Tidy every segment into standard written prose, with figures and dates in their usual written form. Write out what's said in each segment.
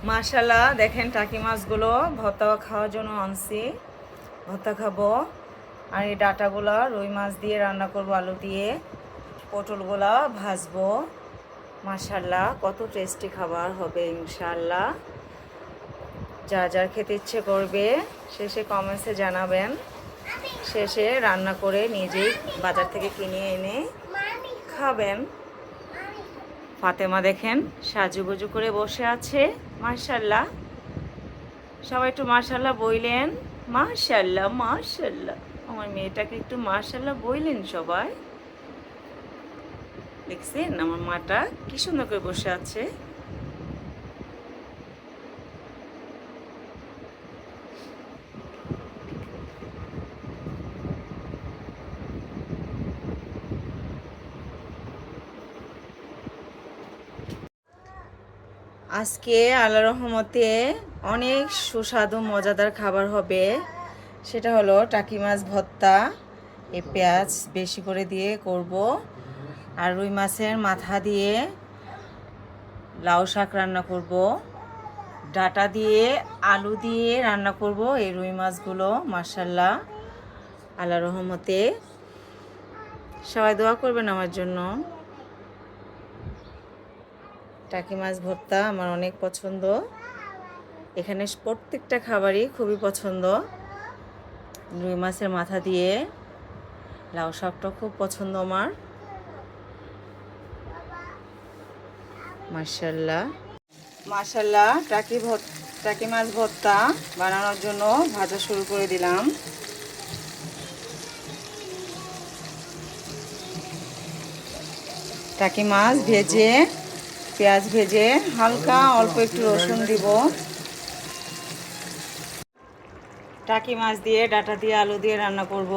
মাশাআল্লাহ দেখেন টাকি মাছগুলো ভর্তা খাওয়ার জন্য আনছি। ভর্তা খাবো। আর এই ডাটাগুলো রুই মাছ দিয়ে রান্না করবো, আলু দিয়ে। পটলগুলা ভাজবো। মাশাআল্লাহ কত টেস্টি খাবার হবে ইনশাআল্লাহ। যার যার খেতে ইচ্ছে করবে শেষে কমেন্টসে জানাবেন। শেষে রান্না করে নিজেই বাজার থেকে কিনে এনে খাবেন। ফাতেমা দেখেন সাজুগুজু করে বসে আছে। মাশাআল্লাহ, সবাই একটু মাশাআল্লাহ বইলেন। মাশাআল্লাহ মাশাআল্লাহ, আমার মেয়েটাকে একটু মাশাআল্লাহ বইলেন সবাই। দেখছেন আমার মাটা কি সুন্দর করে বসে আছে। আজকে আল্লাহর রহমতে অনেক সুস্বাদু মজাদার খাবার হবে। সেটা হলো টাকি মাছ ভর্তা। এই পেঁয়াজ বেশি করে দিয়ে করব। আর রুই মাছের মাথা দিয়ে লাউ শাক রান্না করব। ডাটা দিয়ে আলু দিয়ে রান্না করব এই রুই মাছগুলো। মাশাআল্লাহ, আল্লাহর রহমতে সবাই দোয়া করবেন আমার জন্য। টাকি মাছ ভর্তা আমার অনেক পছন্দ। এখানে প্রত্যেকটা খাবারই খুবই পছন্দ। রুই মাছের মাথা দিয়ে লাউ শাকটা খুব পছন্দ আমার। মাশাআল্লাহ মাশাআল্লাহ, টাকি মাছ ভর্তা বানানোর জন্য ভাজা শুরু করে দিলাম। টাকি মাছ ভেজে পেঁয়াজ ভেজে হালকা অল্প একটু রসুন দিব। টাকি মাছ দিয়ে ডাটা দিয়ে আলু দিয়ে রান্না করব।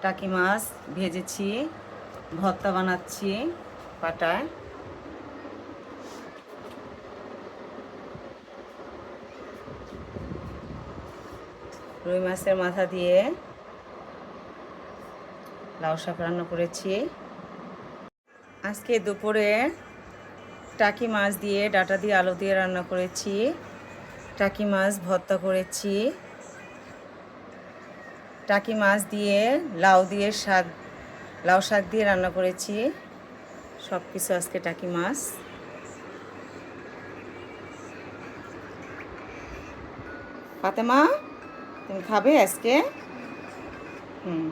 টাকি মাছ ভেজেছি, ভর্তা বানাচ্ছি পাটায়। রুই মাছের মাথা দিয়ে লাউ শাক রান্না করেছি। আজকে দুপুরে টাকি মাছ দিয়ে ডাটা দিয়ে আলু দিয়ে রান্না করেছি। টাকি মাছ ভর্তা করেছি। টাকি মাছ দিয়ে লাউ শাক দিয়ে রান্না করেছি। সব কিছু আজকে টাকি মাছ। ফাতেমা, তুমি খাবে আজকে? হুম।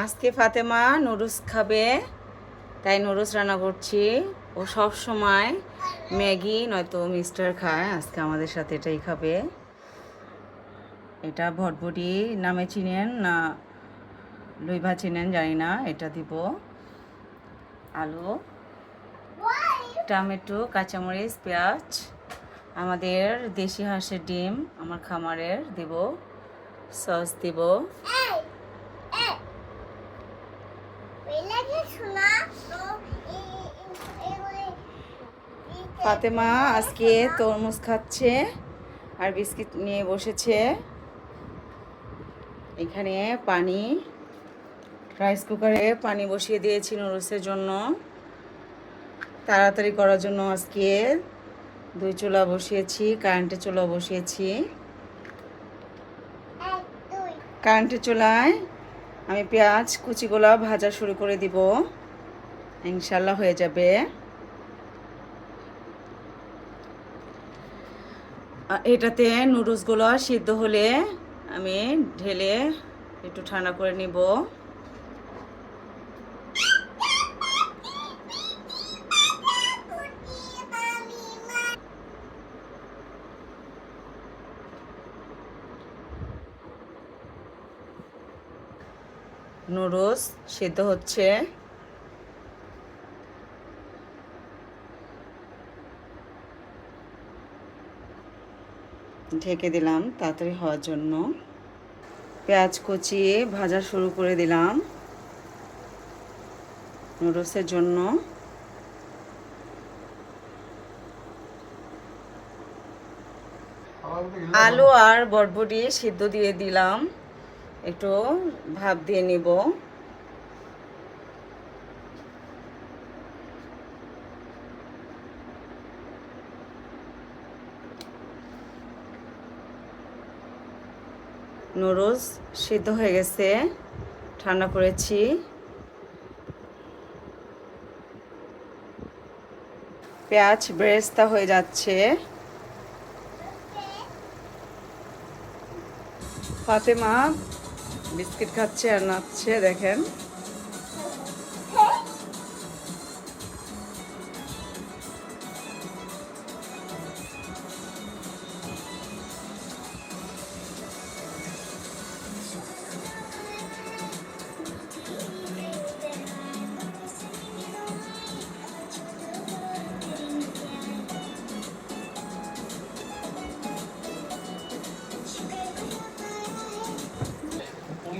আজকে ফাতেমা নুডলস খাবে, তাই নুডলস রান্না করছি। ও সব সময় ম্যাগি নয়তো মিক্সচার খায়, আজকে আমাদের সাথে এটাই খাবে। এটা ভটভটি নামে চিনেন না লইভা চিনেন জানি না। এটা দিব আলু, টমেটো, কাঁচামরিচ, পেঁয়াজ, আমাদের দেশি হাঁসের ডিম আমার খামারের দিব, সস দিব। ফাতেমা আজকে তরমুজ খাচ্ছে আর বিস্কিট নিয়ে বসেছে। এখানে পানি, রাইস কুকারে পানি বসিয়ে দিয়েছি নুডলসের জন্য, তাড়াতাড়ি করার জন্য। আজকে 2 চুলা বসিয়েছি, কারেন্টের চুলা বসিয়েছি। কারেন্টের চুলায় আমি পেঁয়াজ কুচিগুলো ভাজা শুরু করে দিব, ইনশাল্লাহ হয়ে যাবে। এটাতে নুডলসগুলো সিদ্ধ হলে আমি ঢেলে একটু ঠান্ডা করে নিব। নুডলস সিদ্ধ হচ্ছে। ঢেকে দিলাম তাড়াতাড়ি হওয়ার জন্য। পেঁয়াজ কুচিয়ে ভাজা শুরু করে দিলাম নুডলসের জন্য। আলু আর বরবটি সিদ্ধ দিয়ে দিলাম, একটু ভাপ দিয়ে নিব। নুডলস সিদ্ধ হয়ে গেছে, ঠান্ডা করেছি। পেঁয়াজ বেরেস্তা হয়ে যাচ্ছে। ফাতেমা বিস্কিট খাচ্ছে আর নাচছে, দেখেন।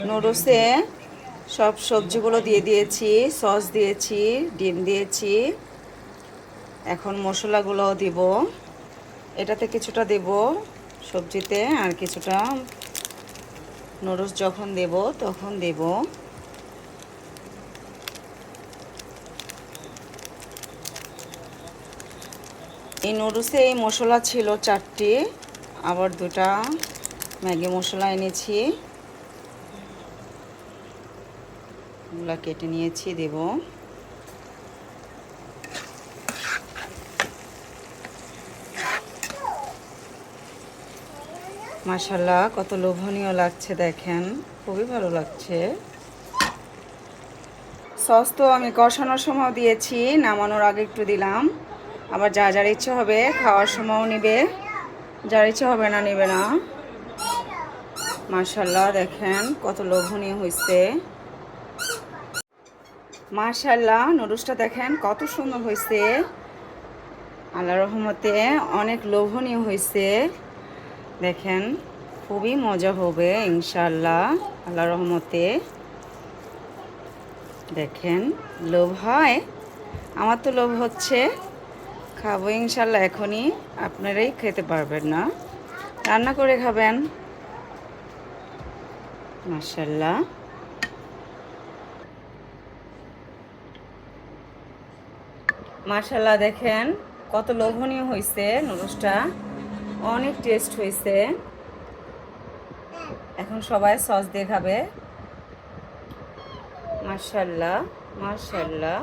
নুডলসে সব সবজিগুলো দিয়ে দিয়েছি, সস দিয়েছি, ডিম দিয়েছি। এখন মশলাগুলো দিব। এটাতে কিছুটা দেব সবজিতে, আর কিছুটা নুডলস যখন দেব তখন দেব। এই নুডলসে এই মশলা ছিল 4টি, আবার 2টা ম্যাগি মশলা এনেছি, এগুলা কেটে নিয়েছি, দেব। মাশাআল্লাহ কত লোভনীয় লাগছে দেখেন, খুবই ভালো লাগছে। সস তো আমি কষানোর সময় দিয়েছি, নামানোর আগে একটু দিলাম। আবার যা যার ইচ্ছে হবে খাওয়ার সময়ও নিবে, যার ইচ্ছে হবে না নিবে না। মাশাআল্লাহ দেখেন কত লোভনীয় হয়েছে। মাশাআল্লাহ নুডলসটা দেখেন কত সুন্দর হয়েছে, আল্লাহর রহমতে অনেক লোভনীয় হয়েছে। দেখেন খুবই মজা হবে ইনশাআল্লাহ আল্লাহর রহমতে। দেখেন লোভ হয়, আমার তো লোভ হচ্ছে, খাবো ইনশাআল্লাহ এখনই। আপনারাই খেতে পারবেন না, রান্না করে খাবেন। মাশাআল্লাহ মাশাআল্লাহ দেখেন কত লোভনীয় হয়েছে নুডলসটা, অনেক টেস্ট হয়েছে। এখন সবাই সস দিয়ে খাবে। মাশাআল্লাহ মাশাআল্লাহ।